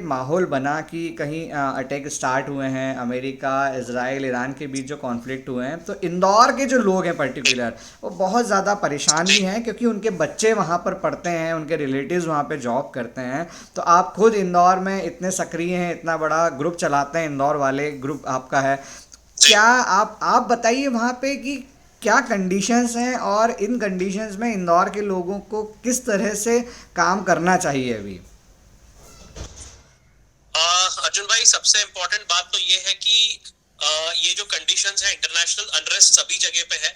माहौल बना कि कहीं अटैक स्टार्ट हुए हैं, अमेरिका इजराइल ईरान के बीच जो कॉन्फ्लिक्ट हुए हैं, तो इंदौर के जो लोग हैं पर्टिकुलर वो बहुत ज़्यादा परेशान जी। भी हैं क्योंकि उनके बच्चे वहाँ पर पढ़ते हैं, उनके रिलेटिव्स वहाँ पे जॉब करते हैं। तो आप खुद इंदौर में इतने सक्रिय हैं, इतना बड़ा ग्रुप चलाते हैं, इंदौर वाले ग्रुप आपका है। जी। क्या आप बताइए वहाँ पे कि क्या कंडीशंस हैं और इन कंडीशंस में इंदौर के लोगों को किस तरह से काम करना चाहिए अभी। अर्जुन भाई, सबसे इम्पोर्टेंट बात तो ये है कि ये जो कंडीशंस है, इंटरनेशनल अनरेस्ट सभी जगह पे है।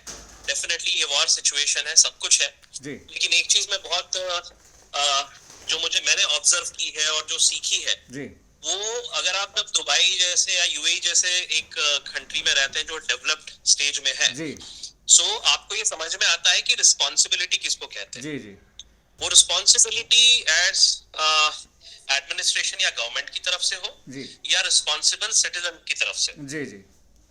डेफिनेटली ये वॉर सिचुएशन है, सब कुछ है। जी लेकिन एक चीज में बहुत जो मैंने ऑब्जर्व की है और जो सीखी है, जी वो अगर आप जब दुबई जैसे या यूएई जैसे एक कंट्री में रहते हैं जो डेवलप्ड स्टेज में है, जी सो आपको ये समझ में आता है कि रिस्पॉन्सिबिलिटी किसको कहते हैं। जी जी वो रिस्पॉन्सिबिलिटी एज एडमिनिस्ट्रेशन या गवर्नमेंट की तरफ से हो, जी या रिस्पॉन्सिबल सिटीजन की तरफ से। जी जी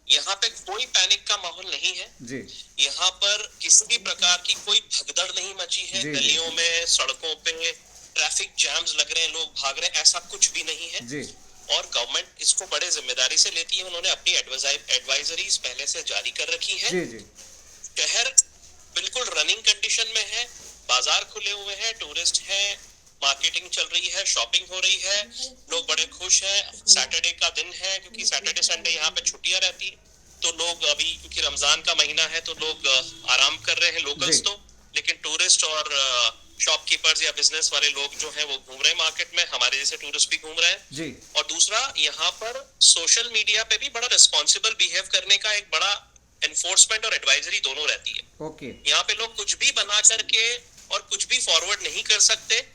यहाँ पे कोई पैनिक का माहौल नहीं है। जी यहाँ पर किसी भी प्रकार की कोई भगदड़ नहीं मची है। जी जी गलियों में, सड़कों पे ट्रैफिक जैम्स लग रहे हैं, लोग भाग रहे हैं, ऐसा कुछ भी नहीं है। जी और गवर्नमेंट इसको बड़े जिम्मेदारी से लेती है। उन्होंने अपनी एडवाइजरीज पहले से जारी कर रखी है। जी जी शहर बिल्कुल रनिंग कंडीशन में है। बाजार खुले हुए हैं, टूरिस्ट हैं, मार्केटिंग चल रही है, शॉपिंग हो रही है, लोग बड़े खुश हैं। सैटरडे का दिन है, क्योंकि सैटरडे संडे यहाँ पे छुट्टियां रहती है, तो लोग अभी क्योंकि रमजान का महीना है तो लोग आराम कर रहे हैं, जी लोकल्स तो। लेकिन टूरिस्ट और शॉपकीपर्स या बिजनेस वाले लोग जो हैं वो घूम रहे हैं मार्केट में, हमारे जैसे टूरिस्ट भी घूम रहे हैं। जी और दूसरा, यहाँ पर सोशल मीडिया पे भी बड़ा रिस्पॉन्सिबल बिहेव करने का एक बड़ा एनफोर्समेंट और एडवाइजरी दोनों रहती है। ओके यहाँ पे लोग कुछ भी बना करके और कुछ भी फॉरवर्ड नहीं कर सकते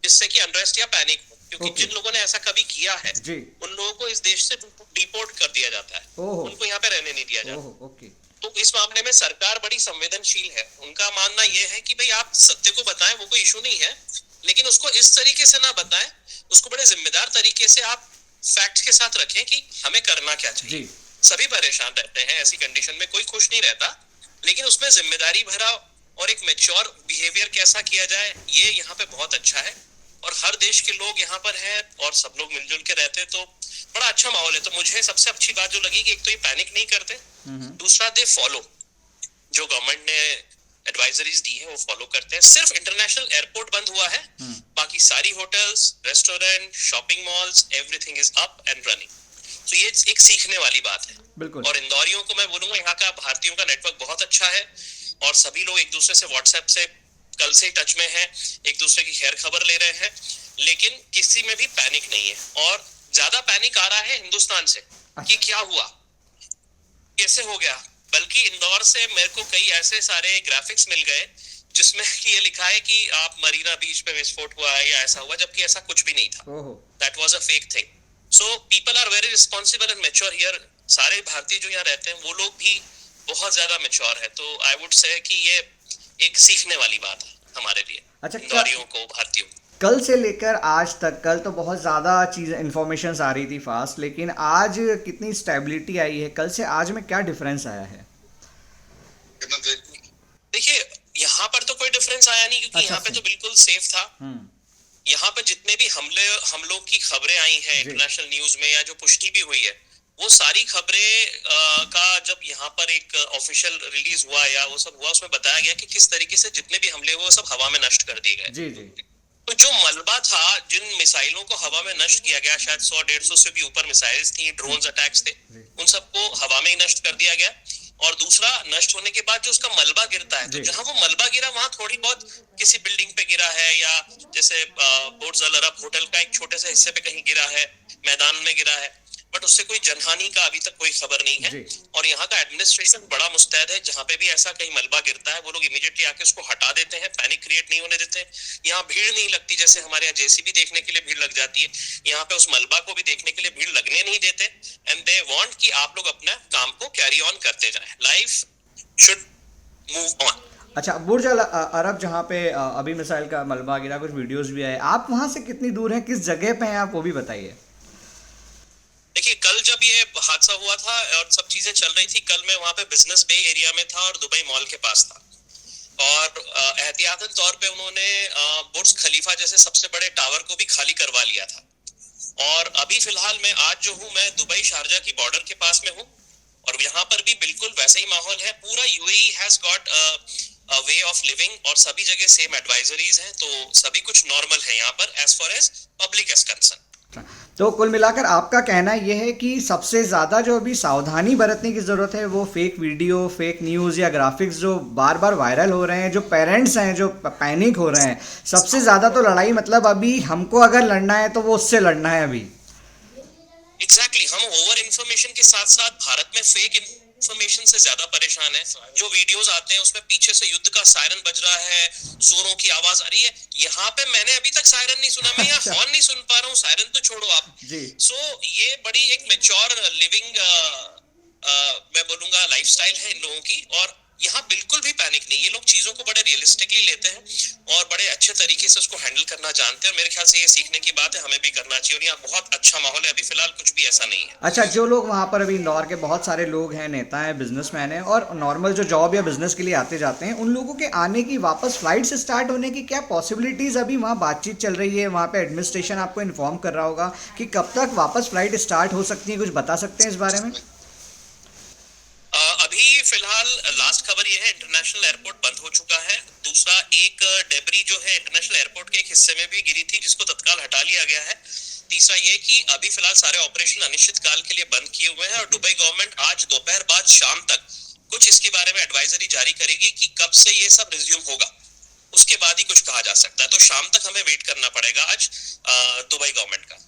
जिससे कि अनरेस्ट या पैनिक हो, क्योंकि ओके जिन लोगों ने ऐसा कभी किया है जी उन लोगों को इस देश से डिपोर्ट कर दिया जाता है। ओहो उनको यहाँ पे रहने नहीं दिया जाता। ओहो ओके तो इस मामले में सरकार बड़ी संवेदनशील है। उनका मानना यह है कि भाई आप सत्य को बताएं, वो कोई इशू नहीं है, लेकिन उसको इस तरीके से ना बताएं, उसको बड़े जिम्मेदार तरीके से आप फैक्ट्स के साथ रखें कि हमें करना क्या जी चाहिए। सभी परेशान रहते हैं ऐसी कंडीशन में, कोई खुश नहीं रहता, लेकिन उसमें जिम्मेदारी भरा और एक मैच्योर बिहेवियर कैसा किया जाए, ये यहाँ पे बहुत अच्छा है। और हर देश के लोग यहाँ पर हैं और सब लोग मिलजुल के रहते हैं, तो बड़ा अच्छा माहौल है। तो मुझे सबसे अच्छी बात जो लगी कि एक तो ये पैनिक नहीं करते, दूसरा दे फॉलो जो गवर्नमेंट ने एडवाइजरीज दी है वो फॉलो करते हैं। सिर्फ इंटरनेशनल एयरपोर्ट बंद हुआ है, बाकी सारी hotels, restaurant, shopping malls, everything is up and running. तो ये एक सीखने वाली बात है। बिल्कुल और इंदौरियों को मैं बोलूंगा, यहाँ का भारतीयों का नेटवर्क बहुत अच्छा है और सभी लोग एक दूसरे से व्हाट्सएप से कल से टच में हैं, एक दूसरे की खैर खबर ले रहे हैं, लेकिन किसी में भी पैनिक नहीं है। और ज्यादा पैनिक आ रहा है हिंदुस्तान से कि क्या हुआ, कैसे हो गया। बल्कि इंदौर से मेरे को कई ऐसे सारे ग्राफिक्स मिल गए जिसमें कि ये लिखा है कि आप मरीना बीच पे विस्फोट हुआ है या ऐसा हुआ, जबकि ऐसा कुछ भी नहीं था। ओहो that was a fake thing. So people are very responsible and mature here. सारे भारतीय जो यहाँ रहते हैं वो लोग भी बहुत ज्यादा मैच्योर है। तो आई वुड से कि ये एक सीखने वाली बात है हमारे लिए, अच्छा इंदौरियों को, भारतीयों को। कल से लेकर आज तक, कल तो बहुत ज़्यादा चीज़ इन्फॉर्मेशन आ रही थी फास्ट, लेकिन आज कितनी स्टेबिलिटी आई है, कल से आज में क्या डिफरेंस आया है। देखिए, यहाँ पर तो कोई डिफरेंस आया नहीं, क्योंकि अच्छा यहाँ पे से तो बिल्कुल सेफ था। हम्म यहाँ पे जितने भी हमलों की खबरें आई हैं जी इंटरनेशनल न्यूज में या जो पुष्टि भी हुई है, वो सारी खबरें का जब यहाँ पर एक ऑफिशियल रिलीज हुआ या वो सब हुआ, उसमें बताया गया कि किस तरीके से जितने भी हमले हुए वो सब हवा में नष्ट कर दिए गए। जी जी तो जो मलबा था, जिन मिसाइलों को हवा में नष्ट किया गया, शायद 100-150 से भी ऊपर मिसाइल्स थी, ड्रोन्स अटैक्स थे, जी उन सबको हवा में ही नष्ट कर दिया गया। और दूसरा, नष्ट होने के बाद जो उसका मलबा गिरता है, तो जी जहां वो मलबा गिरा वहां थोड़ी बहुत किसी बिल्डिंग पे गिरा है, या जैसे बुर्ज अल अरब होटल का एक छोटे से हिस्से पे कहीं गिरा है, मैदान में गिरा है, बट उससे कोई जनहानि का अभी तक कोई खबर नहीं है। जी और यहाँ का एडमिनिस्ट्रेशन बड़ा मुस्तैद है, जहाँ पे भी ऐसा कहीं मलबा गिरता है वो लोग इमीडिएटली आके उसको हटा देते हैं, पैनिक क्रिएट नहीं होने देते। यहाँ भीड़ नहीं लगती, जैसे हमारे यहाँ जेसीबी देखने के लिए भीड़ लग जाती है, यहाँ पे उस मलबा को भी देखने के लिए भीड़ लगने नहीं देते। एंड दे वांट कि आप लोग अपना काम को कैरी ऑन करते जाएं, लाइफ शुड मूव ऑन। अच्छा, बुर्ज अल अरब जहाँ पे अभी मिसाइल का मलबा गिरा, कुछ वीडियोस भी आए, आप वहाँ से कितनी दूर हैं, किस जगह पे हैं आप, वो भी बताइए। देखिए, कल जब ये हादसा हुआ था और सब चीजें चल रही थी, कल मैं वहां पे बिजनेस बे एरिया में था और दुबई मॉल के पास था। और एहतियातन तौर पे उन्होंने बुर्ज खलीफा जैसे सबसे बड़े टावर को भी खाली करवा लिया था। और अभी फिलहाल मैं आज जो हूँ, मैं दुबई शारजा की बॉर्डर के पास में हूँ, और यहाँ पर भी बिल्कुल वैसा ही माहौल है। पूरा UAE has got a way of living, और सभी जगह सेम एडवाइजरीज हैं, तो सभी कुछ नॉर्मल है यहाँ पर as far as public is concerned. तो कुल मिलाकर आपका कहना यह है कि सबसे ज़्यादा जो अभी सावधानी बरतने की ज़रूरत है वो फेक वीडियो, फेक न्यूज़ या ग्राफिक्स जो बार बार वायरल हो रहे हैं, जो पेरेंट्स हैं जो पैनिक हो रहे हैं, सबसे ज़्यादा तो लड़ाई मतलब अभी हमको अगर लड़ना है तो वो उससे लड़ना है अभी। एग्जैक्टली हम ओवर इंफॉर्मेशन के साथ साथ भारत में फेक इंफॉर्मेशन से ज्यादा परेशान है। जो वीडियोस आते हैं उसमें पीछे से युद्ध का सायरन बज रहा है, जोरों की आवाज आ रही है। यहाँ पे मैंने अभी तक सायरन नहीं सुना, मैं यहाँ हॉर्न नहीं सुन पा रहा हूँ, सायरन तो छोड़ो आप। जी। सो ये बड़ी एक मैच्योर लिविंग मैं बोलूंगा लाइफस्टाइल है इन लोगों की, और यहाँ बिल्कुल भी पैनिक नहीं। ये लोग चीजों को बड़े रियलिस्टिकली लेते हैं और बड़े अच्छे तरीके से उसको हैंडल करना जानते हैं, और मेरे ख्याल से ये सीखने की बात है, हमें भी करना चाहिए। और यहाँ बहुत अच्छा माहौल है, अभी फिलहाल कुछ भी ऐसा नहीं है। अच्छा, जो लोग वहाँ पर अभी इंदौर के बहुत सारे लोग हैं, नेता हैं, बिजनेसमैन हैं और नॉर्मल जो जॉब या बिजनेस के लिए आते जाते हैं, उन लोगों के आने की, वापस फ्लाइट्स स्टार्ट होने की क्या पॉसिबिलिटीज़ अभी वहाँ बातचीत चल रही है? वहाँ पे एडमिनिस्ट्रेशन आपको इन्फॉर्म कर रहा होगा कि कब तक वापस फ्लाइट स्टार्ट हो सकती है, कुछ बता सकते हैं इस बारे में? अभी फिलहाल लास्ट खबर ये है, इंटरनेशनल एयरपोर्ट बंद हो चुका है। दूसरा, एक डेबरी जो है इंटरनेशनल एयरपोर्ट के एक हिस्से में भी गिरी थी, जिसको तत्काल हटा लिया गया है। तीसरा ये कि अभी फिलहाल सारे ऑपरेशन अनिश्चित काल के लिए बंद किए हुए हैं, और दुबई गवर्नमेंट आज दोपहर बाद शाम तक कुछ इसके बारे में एडवाइजरी जारी करेगी कि कब से ये सब रिज्यूम होगा। उसके बाद ही कुछ कहा जा सकता है, तो शाम तक हमें वेट करना पड़ेगा आज दुबई गवर्नमेंट का।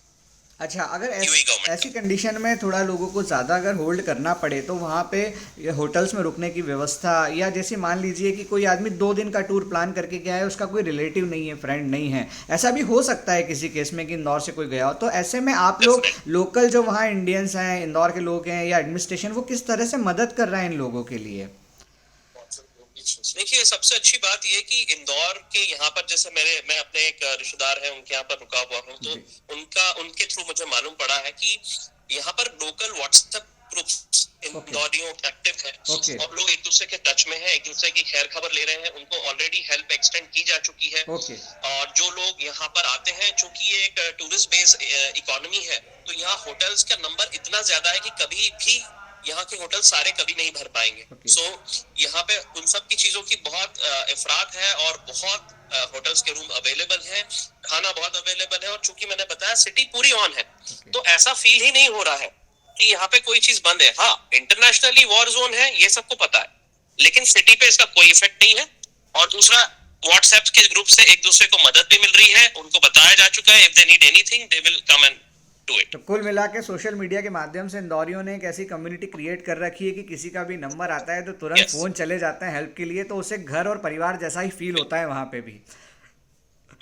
अच्छा, अगर यूएई गवर्नमेंट ऐसी कंडीशन में थोड़ा लोगों को ज़्यादा अगर होल्ड करना पड़े तो वहाँ पे ये होटल्स में रुकने की व्यवस्था, या जैसे मान लीजिए कि कोई आदमी 2 दिन का टूर प्लान करके गया है, उसका कोई रिलेटिव नहीं है, फ्रेंड नहीं है, ऐसा भी हो सकता है किसी केस में कि इंदौर से कोई गया हो, तो ऐसे में आप लोग लोकल जो वहाँ इंडियंस हैं, इंदौर के लोग हैं या एडमिनिस्ट्रेशन, वो किस तरह से मदद कर रहा है इन लोगों के लिए? देखिए, सबसे अच्छी बात यह कि इंदौर के यहाँ पर, जैसे मैं अपने एक रिश्तेदार है उनके यहाँ पर रुका हुआ हूँ, तो उनके थ्रू मुझे मालूम पड़ा है कि यहाँ पर लोकल व्हाट्सएप ग्रुप्स इंदौरियों एक्टिव है, और लोग एक दूसरे के टच में है, एक दूसरे की खैर खबर ले रहे हैं। उनको ऑलरेडी हेल्प एक्सटेंड की जा चुकी है। और जो लोग यहाँ पर आते हैं, चूंकि ये एक टूरिस्ट बेस्ड इकोनॉमी है, तो यहाँ होटल्स का नंबर इतना ज्यादा है कि कभी भी यहाँ के होटल सारे कभी नहीं भर पाएंगे। सो यहाँ पे उन सब की चीजों की बहुत इफरात है, और बहुत होटल्स के रूम अवेलेबल हैं, खाना बहुत अवेलेबल है, और चूंकि मैंने बताया सिटी पूरी ऑन है, तो ऐसा फील ही नहीं हो रहा है कि यहाँ पे कोई चीज बंद है। हाँ, इंटरनेशनली वॉर जोन है, ये सबको पता है, लेकिन सिटी पे इसका कोई इफेक्ट नहीं है। और दूसरा, व्हाट्सएप के ग्रुप से एक दूसरे को मदद भी मिल रही है, उनको बताया जा चुका है, if they need anything they will come and do it. तो कुल मिला के सोशल मीडिया के माध्यम से इंदौरियों ने एक ऐसी कम्युनिटी क्रिएट कर रखी है कि किसी का भी नंबर आता है तो तुरंत फोन चले जाते हैं हेल्प के लिए, तो उसे घर और परिवार जैसा ही फील होता है वहाँ पे भी।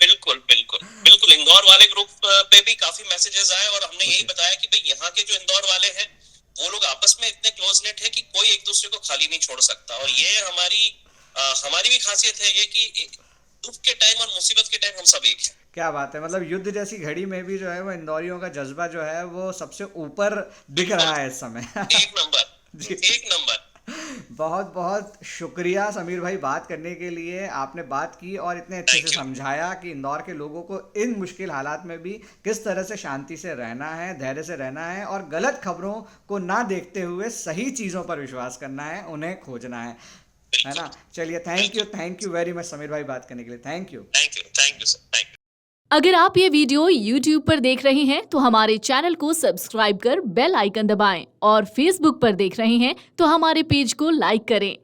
बिल्कुल बिल्कुल बिल्कुल। इंदौर वाले ग्रुप पे भी काफी मैसेजेस आए, और हमने यही बताया कि भाई यहाँ के जो इंदौर वाले हैं, वो लोग आपस में इतने क्लोज नेट है कि कोई एक दूसरे को खाली नहीं छोड़ सकता। और ये हमारी भी खासियत है ये कि दुख के टाइम और मुसीबत के टाइम हम सब एक हैं। क्या बात है, मतलब युद्ध जैसी घड़ी में भी जो है वो इंदौरियों का जज्बा जो है वो सबसे ऊपर दिख रहा है इस समय। एक नंबर एक नंबर। बहुत बहुत शुक्रिया समीर भाई बात करने के लिए, आपने बात की और इतने अच्छे से समझाया कि इंदौर के लोगों को इन मुश्किल हालात में भी किस तरह से शांति से रहना है, धैर्य से रहना है, और गलत खबरों को ना देखते हुए सही चीज़ों पर विश्वास करना है, उन्हें खोजना है ना। चलिए, thank you very much Sameer भाई बात करने के लिए। Thank you sir, thank you. अगर आप ये वीडियो YouTube पर देख रहे हैं तो हमारे चैनल को सब्सक्राइब कर बेल आइकन दबाएं, और Facebook पर देख रहे हैं तो हमारे पेज को लाइक करें।